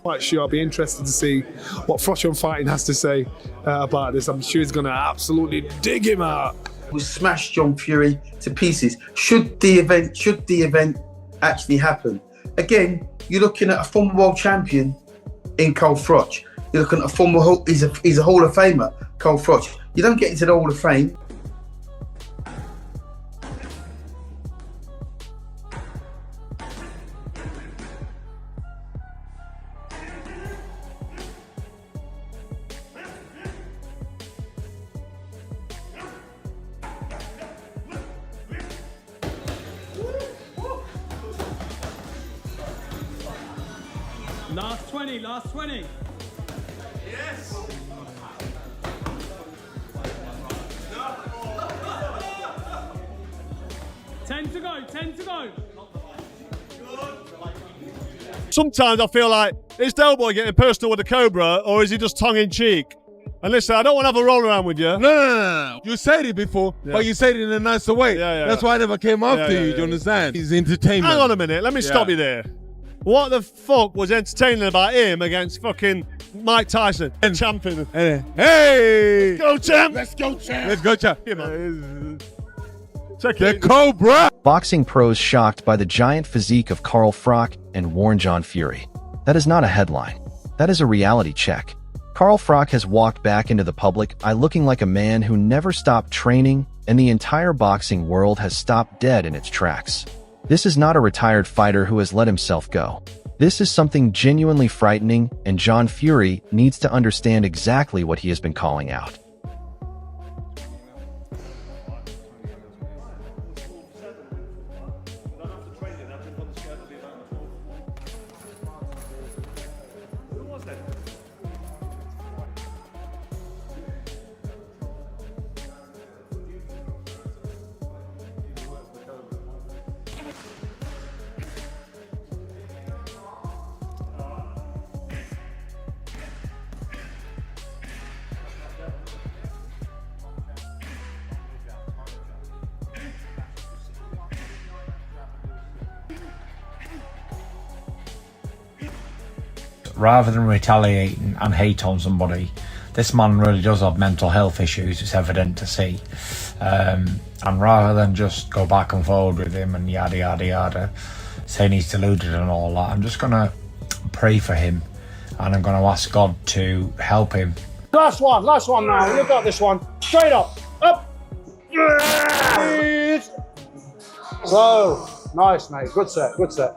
Quite sure I'll be interested to see what Froch on Fighting has to say about this. I'm sure he's going to absolutely dig him out. We smashed John Fury to pieces. Should the event actually happen? Again, you're looking at a former world champion in Carl Froch. You're looking at a former, he's a Hall of Famer, Carl Froch. You don't get into the Hall of Fame. Last 20, last 20. Yes. 10 to go, 10 to go. Sometimes I feel like, is Del Boy getting personal with the Cobra, or is he just tongue-in-cheek? And listen, I don't want to have a roll around with you. No. You said it before, but you said it in a nicer way. That's why I never came after you, do you understand? He's entertainment. Hang on a minute, let me stop you there. What the fuck was entertaining about him against fucking Mike Tyson? Champion. Hey! Let's go, champ! Let's go, champ! Let's go, champ! Here, man. Check The it. Cobra! Boxing pros shocked by the giant physique of Carl Froch and Warren John Fury. That is not a headline. That is a reality check. Carl Froch has walked back into the public eye looking like a man who never stopped training, and the entire boxing world has stopped dead in its tracks. This is not a retired fighter who has let himself go. This is something genuinely frightening, and John Fury needs to understand exactly what he has been calling out. Rather than retaliating and hate on somebody, this man really does have mental health issues, it's evident to see. And rather than just go back and forward with him and yada yada yada, saying he's deluded and all that, I'm just going to pray for him, and I'm going to ask God to help him. Last one now. You got this one. Straight up. So, nice, mate. Good set, good set.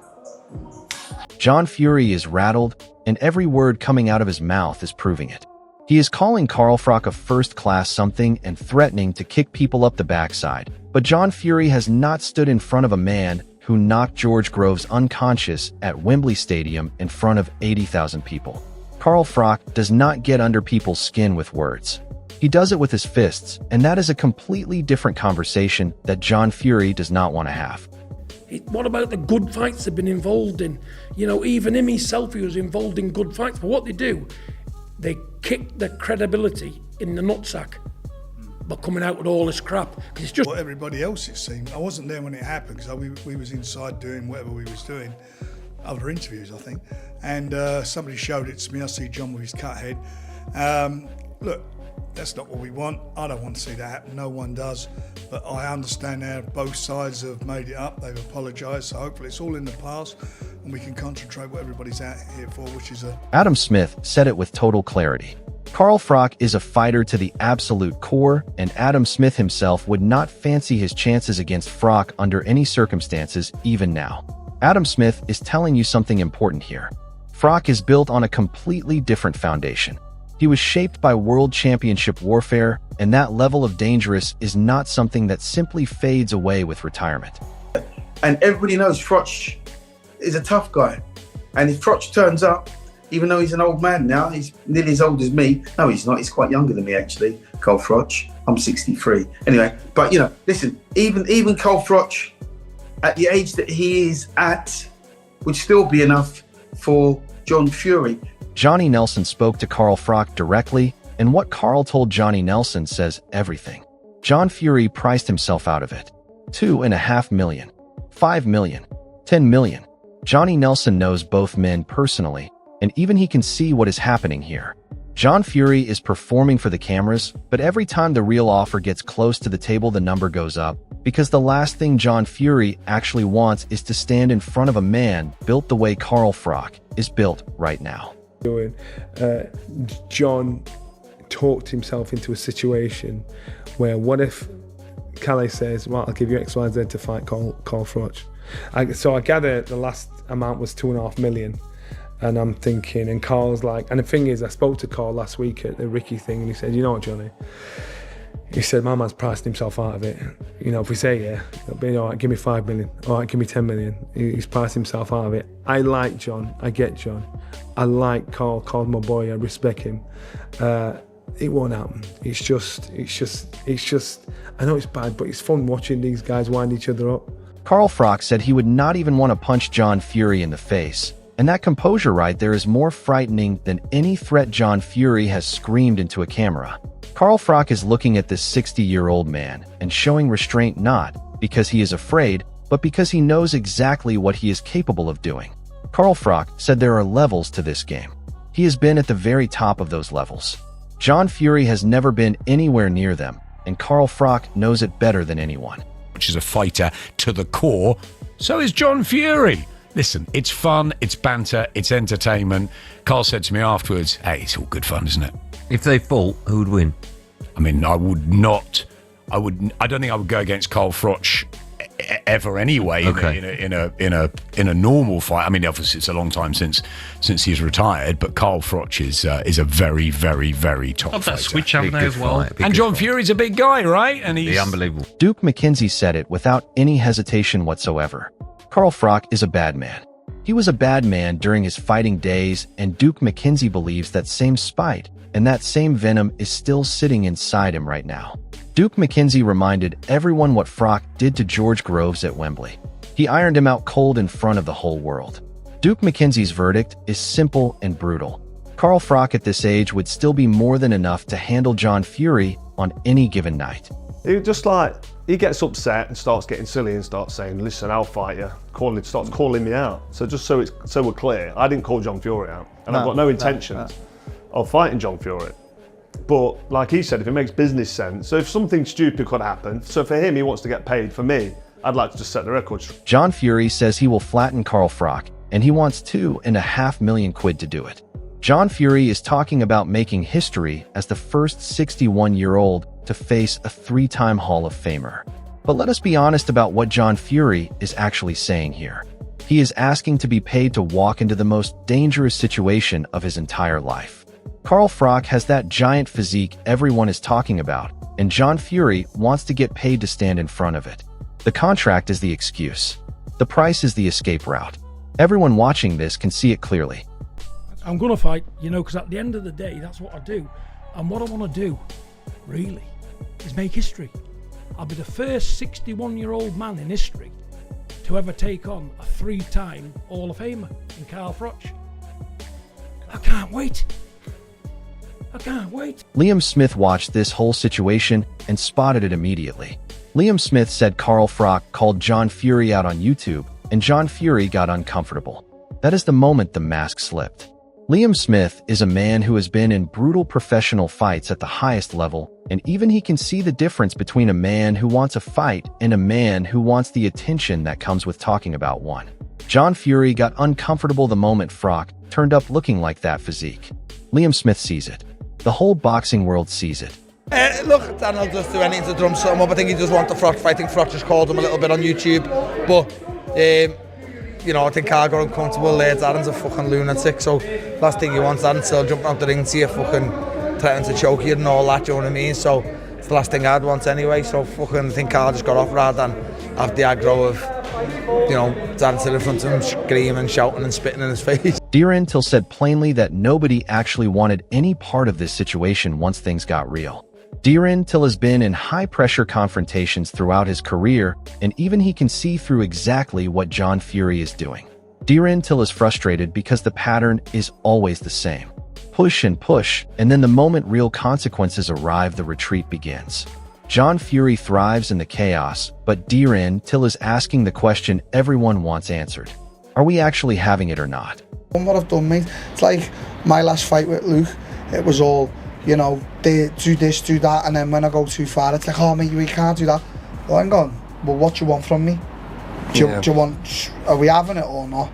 John Fury is rattled, and every word coming out of his mouth is proving it. He is calling Carl Froch a first-class something and threatening to kick people up the backside. But John Fury has not stood in front of a man who knocked George Groves unconscious at Wembley Stadium in front of 80,000 people. Carl Froch does not get under people's skin with words. He does it with his fists, and that is a completely different conversation that John Fury does not want to have. What about the good fights they've been involved in? You know, even him himself, he was involved in good fights. But what they do, they kick the credibility in the nutsack by coming out with all this crap. It's just what everybody else, it seemed. I wasn't there when it happened because we was inside doing whatever we was doing, other interviews, I think. And somebody showed it to me. I see John with his cut head. Look, that's not what we want. I don't want to see that happen. No one does. But I understand now both sides have made it up. They've apologised. So hopefully it's all in the past and we can concentrate what everybody's out here for, which is a... Adam Smith said it with total clarity. Carl Froch is a fighter to the absolute core, and Adam Smith himself would not fancy his chances against Froch under any circumstances, even now. Adam Smith is telling you something important here. Froch is built on a completely different foundation. He was shaped by world championship warfare, and that level of dangerous is not something that simply fades away with retirement. And everybody knows Froch is a tough guy. And if Froch turns up, even though he's an old man now, he's nearly as old as me. No, he's not. He's quite younger than me, actually, Carl Froch. I'm 63. Anyway, but, you know, listen, even Carl Froch, at the age that he is at, would still be enough for John Fury. Johnny Nelson spoke to Carl Froch directly, and what Carl told Johnny Nelson says everything. John Fury priced himself out of it. $2.5 million, $5 million, $10 million. Johnny Nelson knows both men personally, and even he can see what is happening here. John Fury is performing for the cameras, but every time the real offer gets close to the table, the number goes up, because the last thing John Fury actually wants is to stand in front of a man built the way Carl Froch is built right now. John talked himself into a situation where, what if Calais says, well, I'll give you X, Y, Z to fight Carl Froch. So I gather the last amount was 2.5 million. And I'm thinking, and Carl's like, and the thing is, I spoke to Carl last week at the Ricky thing, and he said, you know what, Johnny? He said, my man's priced himself out of it. You know, if we say, yeah, it'll be all right, give me 5 million. All right, give me 10 million. He's priced himself out of it. I like John. I get John. I like Carl. Carl's my boy. I respect him. It won't happen. It's just, I know it's bad, but it's fun watching these guys wind each other up. Carl Froch said he would not even want to punch John Fury in the face. And that composure right there is more frightening than any threat John Fury has screamed into a camera. Carl Froch is looking at this 60-year-old man and showing restraint not because he is afraid, but because he knows exactly what he is capable of doing. Carl Froch said there are levels to this game. He has been at the very top of those levels. John Fury has never been anywhere near them, and Carl Froch knows it better than anyone. Which is a fighter to the core, so is John Fury. Listen, it's fun, it's banter, it's entertainment. Carl said to me afterwards, hey, it's all good fun, isn't it? If they fought, who would win? I mean, I don't think I would go against Carl Froch ever anyway. Okay. in a normal fight. I mean, obviously it's a long time since he's retired, but Carl Froch is a very, very, very top fighter. That switch up there as well. And John Fury's a big guy, right? And he's unbelievable. Duke McKenzie said it without any hesitation whatsoever. Carl Froch is a bad man. He was a bad man during his fighting days, and Duke McKenzie believes that same spite and that same venom is still sitting inside him right now. Duke McKenzie reminded everyone what Froch did to George Groves at Wembley. He ironed him out cold in front of the whole world. Duke McKenzie's verdict is simple and brutal. Carl Froch at this age would still be more than enough to handle John Fury on any given night. He gets upset and starts getting silly and starts saying, listen, I'll fight you. Starts calling me out. So just so we're clear, I didn't call John Fury out. And I've got no intentions of fighting John Fury. But like he said, if it makes business sense, so if something stupid could happen, so for him, he wants to get paid. For me, I'd like to just set the record straight. John Fury says he will flatten Carl Froch, and he wants £2.5 million to do it. John Fury is talking about making history as the first 61-year-old to face a 3-time Hall of Famer. But let us be honest about what John Fury is actually saying here. He is asking to be paid to walk into the most dangerous situation of his entire life. Carl Froch has that giant physique everyone is talking about, and John Fury wants to get paid to stand in front of it. The contract is the excuse. The price is the escape route. Everyone watching this can see it clearly. I'm going to fight, because at the end of the day, that's what I do. And what I want to do, really, is make history. I'll be the first 61-year-old man in history to ever take on a 3-time Hall of Famer in Carl Froch. I can't wait. I can't wait. Liam Smith watched this whole situation and spotted it immediately. Liam Smith said Carl Froch called John Fury out on YouTube, and John Fury got uncomfortable. That is the moment the mask slipped. Liam Smith is a man who has been in brutal professional fights at the highest level, and even he can see the difference between a man who wants a fight and a man who wants the attention that comes with talking about one. John Fury got uncomfortable the moment Froch turned up looking like that physique. Liam Smith sees it. The whole boxing world sees it. Look, Daniel does do anything to drum something up. I think he does want the Froch fight. I think Froch just called him a little bit on YouTube, but I think Carl got uncomfortable. Darren's a fucking lunatic, so last thing he wants, Darren still jumping out the ring to you, fucking threatening to choke you and all that, you know what I mean? So it's the last thing I'd want anyway, so I think Carl just got off rather than have the aggro of, Darren sitting in front of him, screaming, shouting and spitting in his face. Darren Till said plainly that nobody actually wanted any part of this situation once things got real. Darren Till has been in high-pressure confrontations throughout his career, and even he can see through exactly what John Fury is doing. Darren Till is frustrated because the pattern is always the same. Push and push, and then the moment real consequences arrive, the retreat begins. John Fury thrives in the chaos, but Darren Till is asking the question everyone wants answered. Are we actually having it or not? What I've done, mate, it's like my last fight with Luke. It was all, you know, they do this, do that, and then when I go too far, it's like, oh mate, we can't do that. Well, I'm going, well, what do you want from me? Do you want, are we having it or not?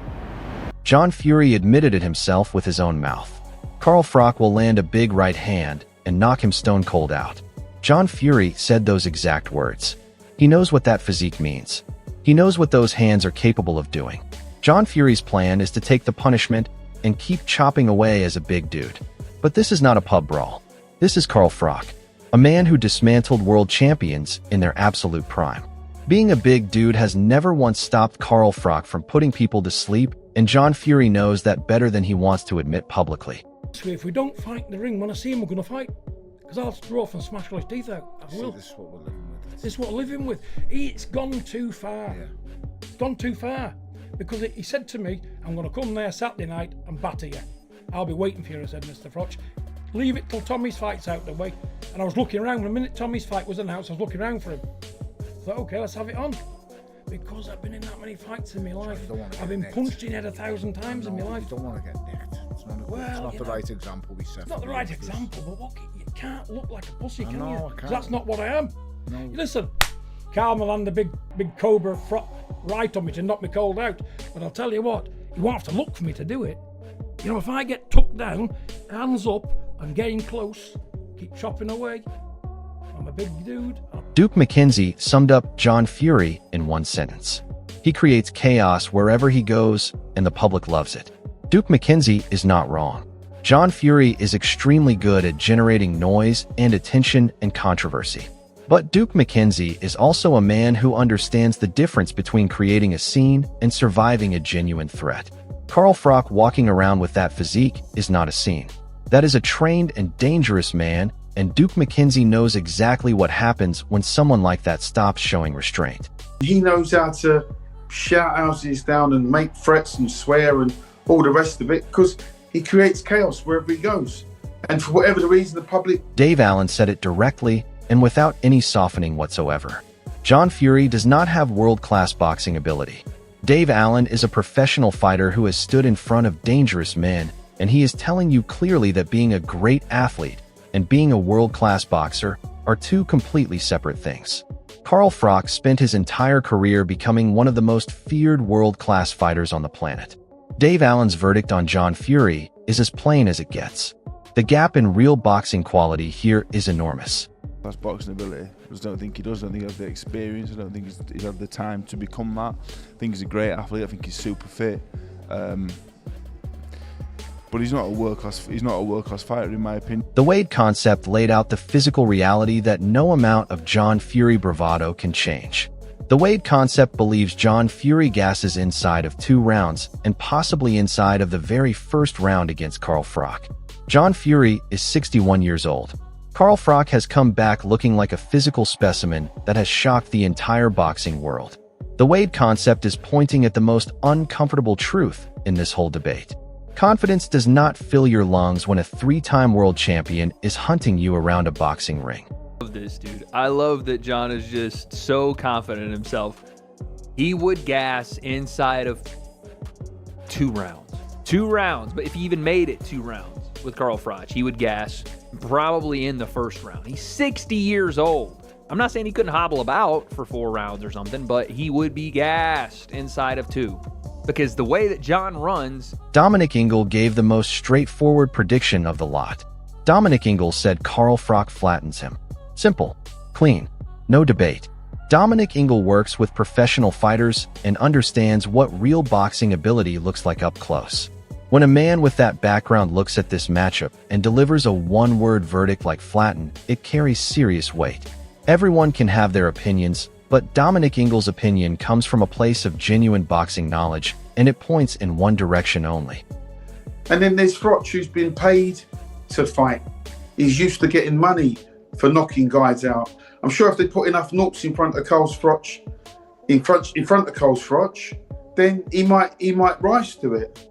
John Fury admitted it himself with his own mouth. Carl Froch will land a big right hand and knock him stone cold out. John Fury said those exact words. He knows what that physique means. He knows what those hands are capable of doing. John Fury's plan is to take the punishment and keep chopping away as a big dude. But this is not a pub brawl. This is Carl Froch, a man who dismantled world champions in their absolute prime. Being a big dude has never once stopped Carl Froch from putting people to sleep, and John Fury knows that better than he wants to admit publicly. If we don't fight in the ring, when I see him, we're going to fight. Because I'll draw off and smash all his teeth out. I will. This is what we're living with. This is what we're living with. It's gone too far. Yeah. It's gone too far. Because he said to me, I'm going to come there Saturday night and batter you. I'll be waiting for you, I said, Mr. Froch. Leave it till Tommy's fight's out the way. And I was looking around. The minute Tommy's fight was announced, I was looking around for him. I thought, okay, let's have it on. Because I've been in that many fights in my life. I've been punched in the head 1,000 times in my life. You don't want to get nicked. It's not the right example we set. It's not the right example, but what, you can't look like a pussy, can you? I can't. 'Cause that's not what I am. No. Listen, Carl will land a big cobra right on me to knock me cold out. But I'll tell you what, you won't have to look for me to do it. You know, if I get tucked down, hands up, and getting close, keep chopping away. I'm a big dude. Duke McKenzie summed up John Fury in one sentence. He creates chaos wherever he goes, and the public loves it. Duke McKenzie is not wrong. John Fury is extremely good at generating noise and attention and controversy. But Duke McKenzie is also a man who understands the difference between creating a scene and surviving a genuine threat. Carl Froch walking around with that physique is not a scene. That is a trained and dangerous man, and Duke McKenzie knows exactly what happens when someone like that stops showing restraint. He knows how to shout houses down and make threats and swear and all the rest of it because he creates chaos wherever he goes. And for whatever the reason, the public... Dave Allen said it directly and without any softening whatsoever. John Fury does not have world-class boxing ability. Dave Allen is a professional fighter who has stood in front of dangerous men, and he is telling you clearly that being a great athlete and being a world-class boxer are two completely separate things. Carl Froch spent his entire career becoming one of the most feared world-class fighters on the planet. Dave Allen's verdict on John Fury is as plain as it gets. The gap in real boxing quality here is enormous. That's boxing ability. I just don't think he does. I don't think he has the experience. I don't think he's had the time to become that. I think he's a great athlete. I think he's super fit. But he's not a world-class fighter, in my opinion. The Wade concept laid out the physical reality that no amount of John Fury bravado can change. The Wade concept believes John Fury gasses inside of 2 rounds and possibly inside of the very first round against Carl Froch. John Fury is 61 years old. Carl Froch has come back looking like a physical specimen that has shocked the entire boxing world. The Wade concept is pointing at the most uncomfortable truth in this whole debate. Confidence does not fill your lungs when a 3-time world champion is hunting you around a boxing ring. I love this, dude. I love that John is just so confident in himself. He would gas inside of 2 rounds. 2 rounds, but if he even made it 2 rounds with Carl Froch, he would gas probably in the first round. He's 60 years old. I'm not saying he couldn't hobble about for 4 rounds or something, but he would be gassed inside of 2. Because the way that John runs... Dominic Ingle gave the most straightforward prediction of the lot. Dominic Ingle said Carl Froch flattens him. Simple. Clean. No debate. Dominic Ingle works with professional fighters and understands what real boxing ability looks like up close. When a man with that background looks at this matchup and delivers a one-word verdict like flatten, it carries serious weight. Everyone can have their opinions, but Dominic Ingle's opinion comes from a place of genuine boxing knowledge, and it points in one direction only. And then there's Froch, who's been paid to fight. He's used to getting money for knocking guys out. I'm sure if they put enough knocks in front of Carl Froch, in front of Carl Froch, then he might rise to it.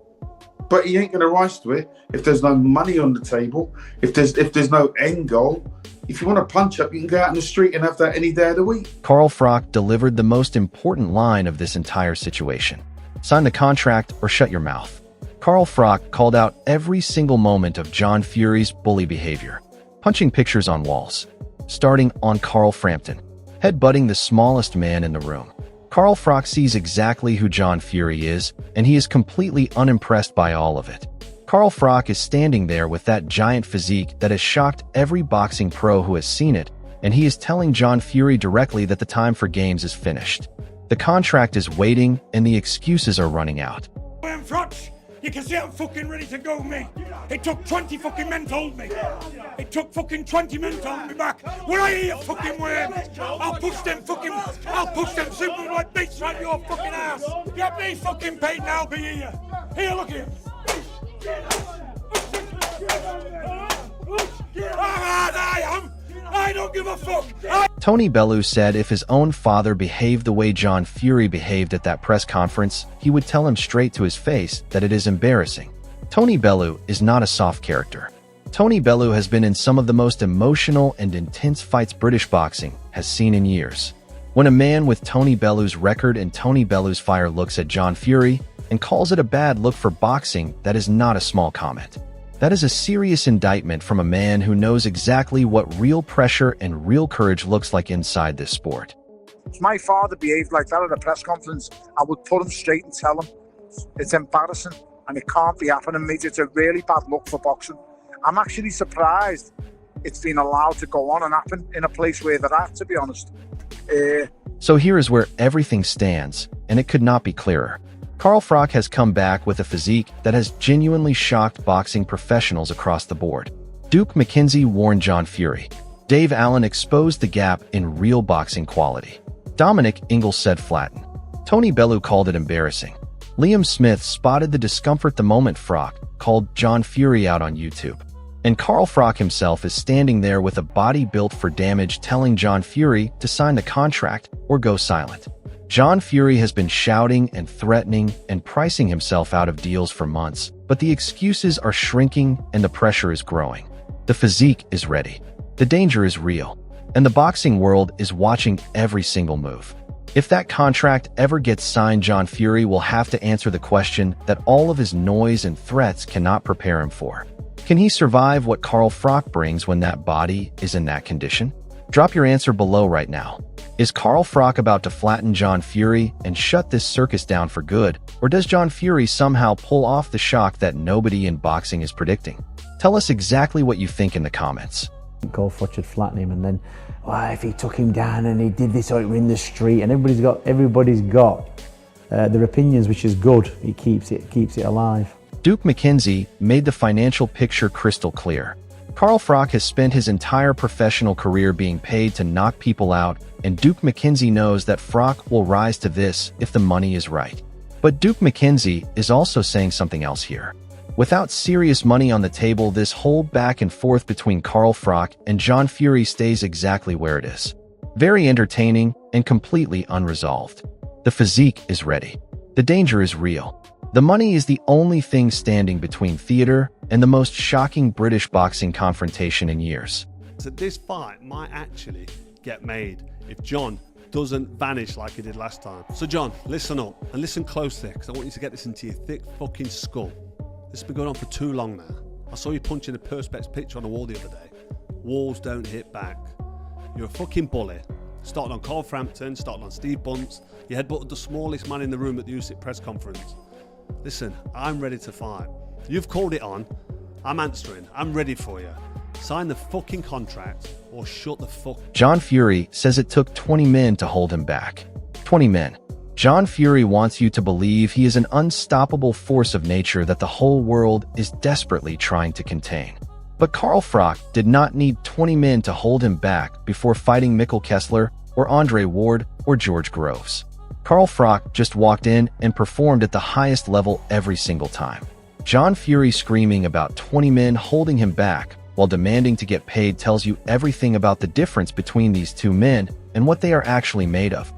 But he ain't going to rise to it if there's no money on the table, if there's no end goal. If you want to punch up, you can go out in the street and have that any day of the week. Carl Froch delivered the most important line of this entire situation. Sign the contract or shut your mouth. Carl Froch called out every single moment of John Fury's bully behavior, punching pictures on walls, starting on Carl Frampton, headbutting the smallest man in the room. Carl Froch sees exactly who John Fury is, and he is completely unimpressed by all of it. Carl Froch is standing there with that giant physique that has shocked every boxing pro who has seen it, and he is telling John Fury directly that the time for games is finished. The contract is waiting, and the excuses are running out. I'm Froch. You can see I'm fucking ready to go, mate. It took 20 fucking men to hold me. It took fucking 20 men to hold me back. When I hear you fucking worm, I'll push them super like beats right your fucking ass. Get me fucking paid and I'll be here. Here, look here. I don't give a fuck. Tony Bellew said if his own father behaved the way John Fury behaved at that press conference, he would tell him straight to his face that it is embarrassing. Tony Bellew is not a soft character. Tony Bellew has been in some of the most emotional and intense fights British boxing has seen in years. When a man with Tony Bellew's record and Tony Bellew's fire looks at John Fury and calls it a bad look for boxing, that is not a small comment. That is a serious indictment from a man who knows exactly what real pressure and real courage looks like inside this sport. If my father behaved like that at a press conference, I would put him straight and tell him it's embarrassing and it can't be happening, mate. It's a really bad look for boxing. I'm actually surprised it's been allowed to go on and happen in a place where they're at, to be honest. So here is where everything stands, and it could not be clearer. Carl Froch has come back with a physique that has genuinely shocked boxing professionals across the board. Duke McKenzie warned John Fury. Dave Allen exposed the gap in real boxing quality. Dominic Ingalls said flatten. Tony Bellew called it embarrassing. Liam Smith spotted the discomfort the moment Froch called John Fury out on YouTube. And Carl Froch himself is standing there with a body built for damage, telling John Fury to sign the contract or go silent. John Fury has been shouting and threatening and pricing himself out of deals for months, but the excuses are shrinking and the pressure is growing. The physique is ready. The danger is real, and the boxing world is watching every single move. If that contract ever gets signed, John Fury will have to answer the question that all of his noise and threats cannot prepare him for. Can he survive what Carl Froch brings when that body is in that condition? Drop your answer below right now. Is Carl Froch about to flatten John Fury and shut this circus down for good, or does John Fury somehow pull off the shock that nobody in boxing is predicting? Tell us exactly what you think in the comments. Carl Froch would flatten him, and then if he took him down and he did this or in the street, and everybody's got their opinions, which is good. He keeps it alive. Duke McKenzie made the financial picture crystal clear. Carl Froch has spent his entire professional career being paid to knock people out, and Duke McKenzie knows that Froch will rise to this if the money is right. But Duke McKenzie is also saying something else here. Without serious money on the table, this whole back and forth between Carl Froch and John Fury stays exactly where it is. Very entertaining and completely unresolved. The physique is ready. The danger is real. The money is the only thing standing between theater and the most shocking British boxing confrontation in years. So this fight might actually get made if John doesn't vanish like he did last time. So John, listen up and listen closely, because I want you to get this into your thick fucking skull. This has been going on for too long now. I saw you punching a Perspex picture on the wall the other day. Walls don't hit back. You're a fucking bully. Started on Carl Frampton, started on Steve Bunce. You headbutted the smallest man in the room at the Usyk press conference. Listen, I'm ready to fight. You've called it on. I'm answering. I'm ready for you. Sign the fucking contract or shut the fuck. John Fury says it took 20 men to hold him back. 20 men. John Fury wants you to believe he is an unstoppable force of nature that the whole world is desperately trying to contain. But Carl Froch did not need 20 men to hold him back before fighting Mikkel Kessler or Andre Ward or George Groves. Carl Froch just walked in and performed at the highest level every single time. John Fury screaming about 20 men holding him back while demanding to get paid tells you everything about the difference between these two men and what they are actually made of.